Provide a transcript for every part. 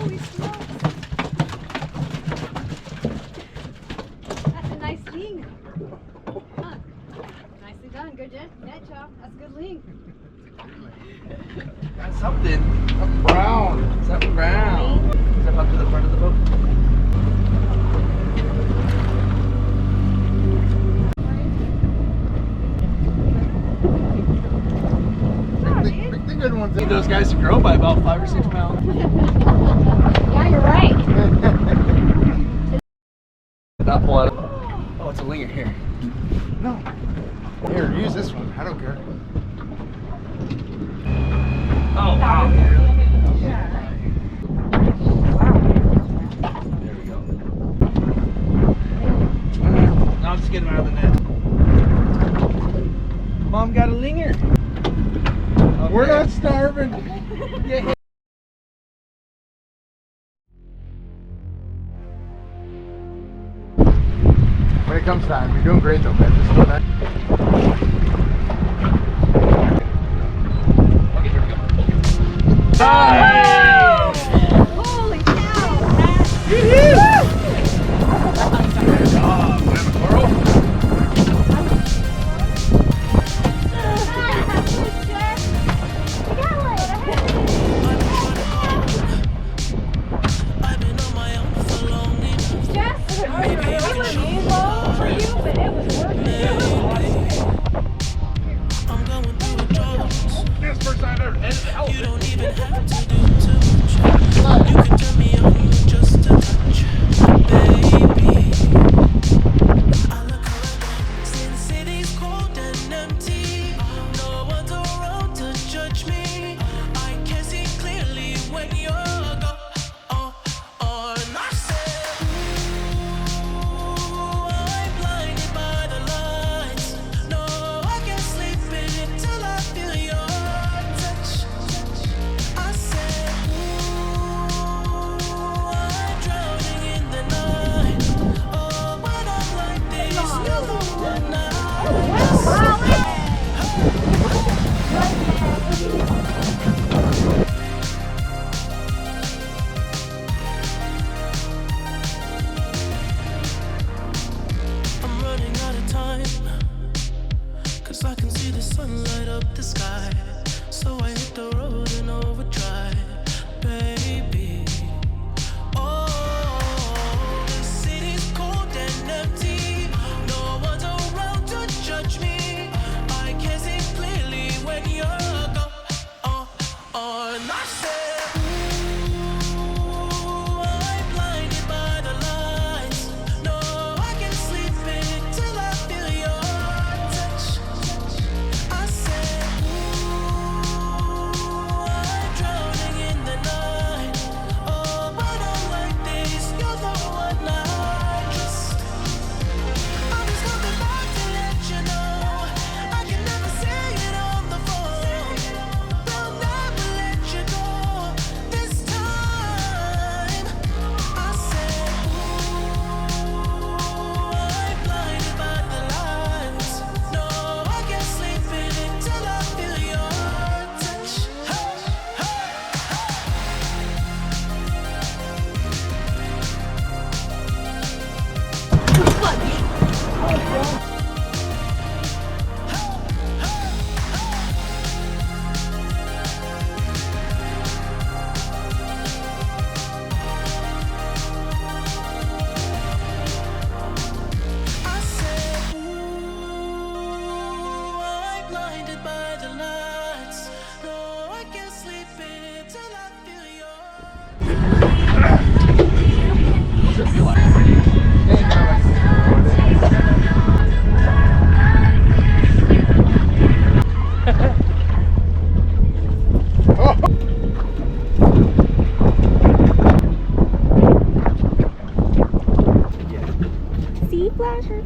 Holy smokes. That's a nice lean. Huh. Nicely done. Good net job. That's a good lean. Got something. Something brown. Something brown. Step up to the front of the boat. The good ones. Need those guys to grow by about 5 or 6 pounds. Yeah, you're right. Not pull out. Oh, it's a linger here. No. Here, use this one. I don't care. Oh, wow. Yeah. There we go. Now I'm just getting out of the net. Mom got a linger. Okay. We're not starving. Yeah. When it comes time, you're doing great though, man. Just do that. Okay, here we go. Nice! Holy cow! You don't even have to do too much. You can turn me on just a touch, baby. I look around, since city's cold and empty. No one's around to judge me. I can see clearly when you're gone. And I said, ooh, I'm blinded by the lights. No, I can't sleep until I feel your touch. I said, ooh, I'm drowning in the night. Oh, when I'm like this, you're the one I I'm running out of time, 'cause I can see the sun light up the sky. So I hit the road in overdrive, baby. Oh, the city's cold and empty. No one's around to judge me. I can see clearly when you're gone. And I said, ooh, I'm blinded by the lights. No, I can't sleep until I feel your touch. I said, ooh, I'm drowning in the night. Oh, when I'm like this, you're the one I trust. I'm just coming back to let you know I can never say it on the phone. They'll never let you go this time. I said, ooh, I'm blinded by the lights. No, I can't sleep until I feel your touch. Hey, hey, I said, ooh, I'm blinded by the lights. No, I can't sleep until I feel your. Sea flasher.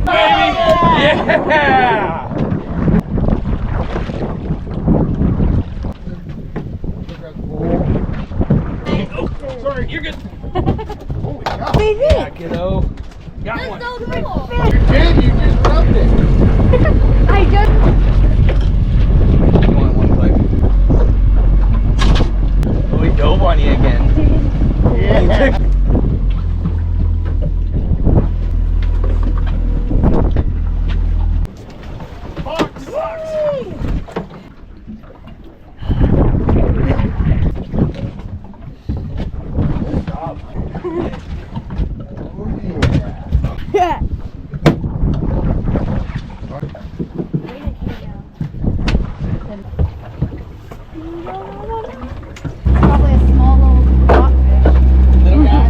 Yeah! Oh, sorry, you're good. Holy cow. Yeah, kiddo. Got one. So cool. You did, you just rubbed it. I just. Probably a small little rockfish. Little guy.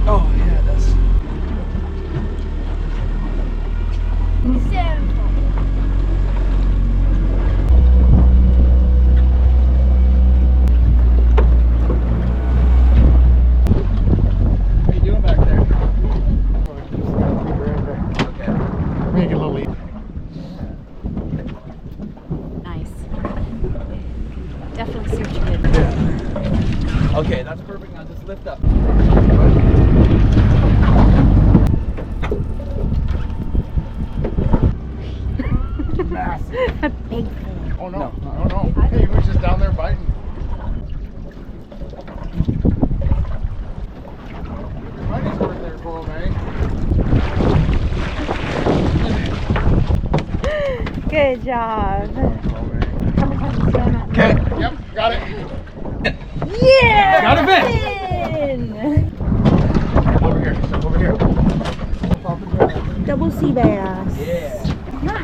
Oh yeah, that's. What are you doing back there? Okay. Make it a little easy. Nice. Definitely see what you did. Yeah. Okay, that's perfect. Now just lift up. Massive. A big thing. Oh no, no, no. Hey, he was just down there biting. Your money's worth there, Cole, man. Good job. Okay. Yep, got it. Yeah! Got a bit. Over here, step over here. Double sea bass. Yeah.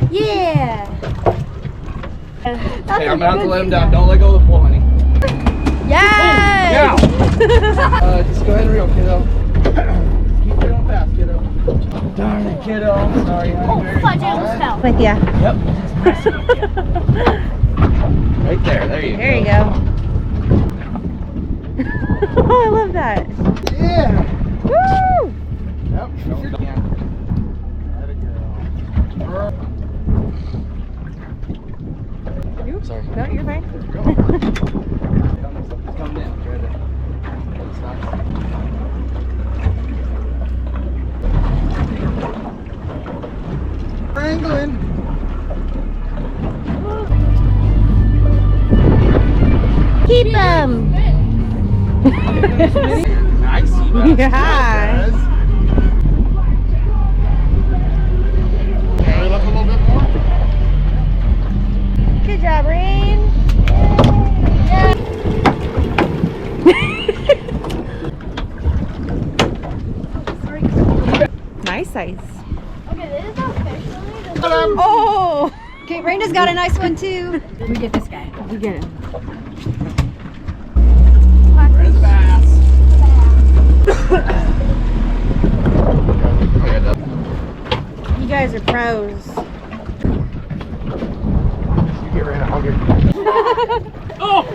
Yeah! Okay, I'm gonna have to let him down. Don't let go of the pole, honey. Yes! Now! Just go ahead and reel, kiddo. Keep reeling fast, kiddo. Darn it, kiddo. Sorry, honey. Fudge, I almost fell. With ya. Yep. Right there. There you go. There you go. Oh, I love that. Yeah. Woo! Yep. Nope. Let it go. Sorry. No, you're fine. Something's coming in. Try to. Wrangling. Keep them. Nice. Yeah. Guys. Reel up a little bit more. Good job, Rain. Nice size. Okay, this is officially the Oh! Okay, Raina's got a nice one too. We get this guy. We get him. Where's the bass? You guys are pros. You get right I'll get Oh!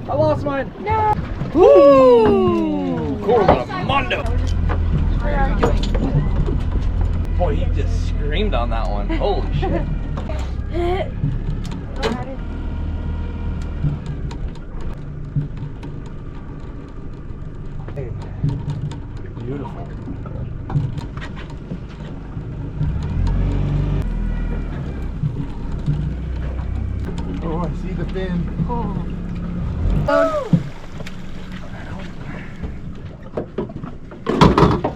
I lost mine. No. Ooh! Cool, Mondo. Boy, he just screamed on that one. Holy shit. Hey, beautiful. Oh, I see the fin.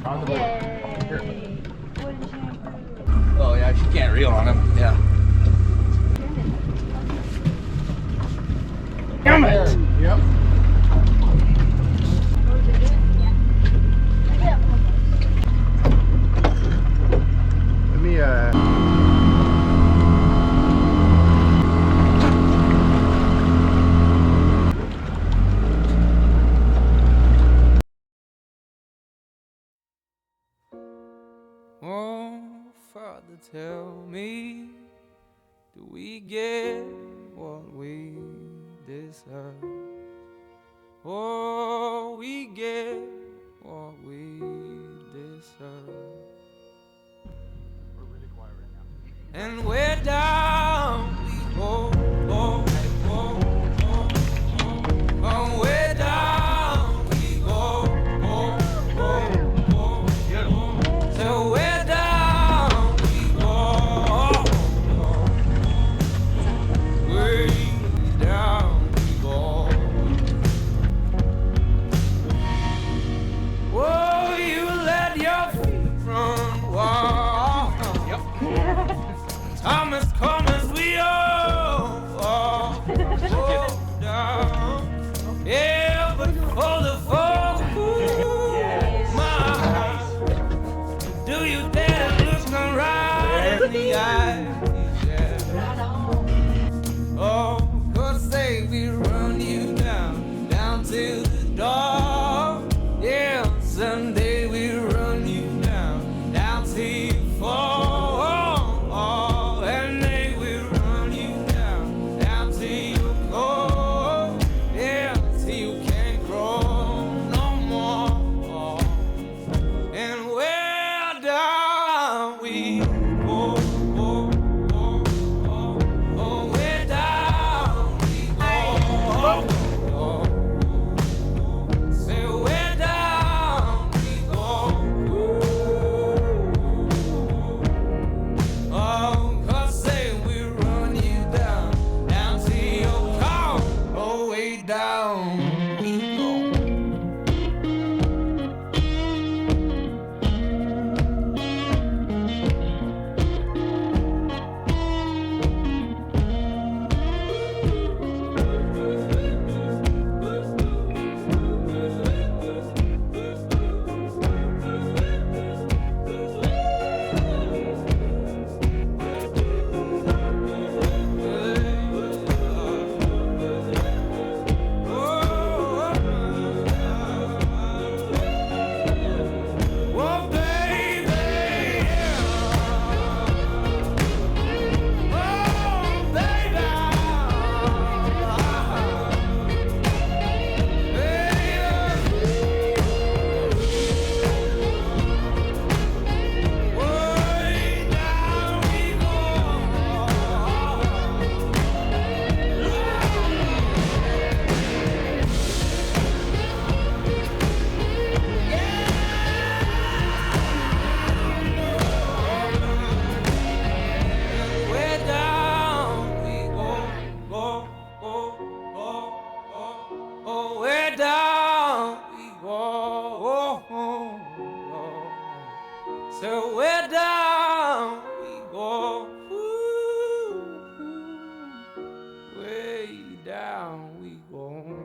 On the boat. Here. Oh yeah, she can't reel on him. Yeah. Damn it! Yep. Let me Oh, Father, tell me, do we get what we deserve? Oh, we get what we deserve. we're really quiet right now. And we're down, we go, oh, oh, oh, oh, oh, we're down, we go, oh, oh, oh, so we're down, we go, way down we go. Oh, you let your feet run wild. Thomas, come as we all down. Yeah, but for the fall, my, do you dare look me right in the eye? we go. Oh, oh, oh, oh, way down we go. Oh, say way down we go. Oh, 'cause say we run you down, down to your car. Oh, way down we go. Oh, baby, oh, baby, way down we way down we go, oh, way down we go, so way down we go, ooh, way down we go.